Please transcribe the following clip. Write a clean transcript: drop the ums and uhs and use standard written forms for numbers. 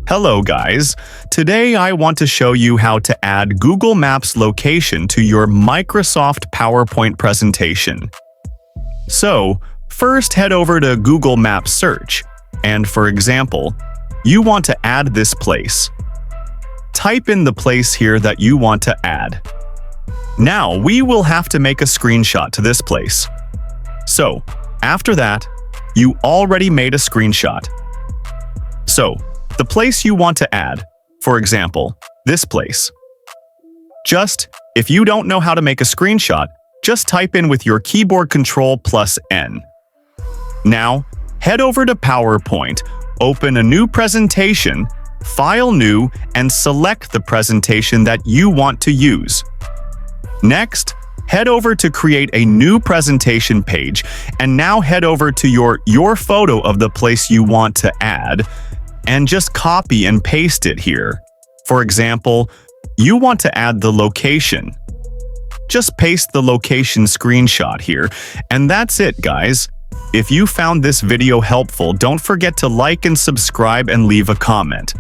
Hello guys, today I want to show you how to add Google Maps location to your Microsoft PowerPoint presentation. So, first head over to Google Maps search, and for example, you want to add this place. Type in the place here that you want to add. Now we will have to make a screenshot to this place. So, after that, you already made a screenshot. So, the place you want to add, for example, this place. If you don't know how to make a screenshot, just type in with your keyboard Ctrl+N. Now, head over to PowerPoint, open a new presentation, File New, and select the presentation that you want to use. Next, head over to create a new presentation page, and now head over to your photo of the place you want to add, and just copy and paste it here. For example, you want to add the location. Just paste the location screenshot here, and that's it, guys. If you found this video helpful, don't forget to like and subscribe and leave a comment.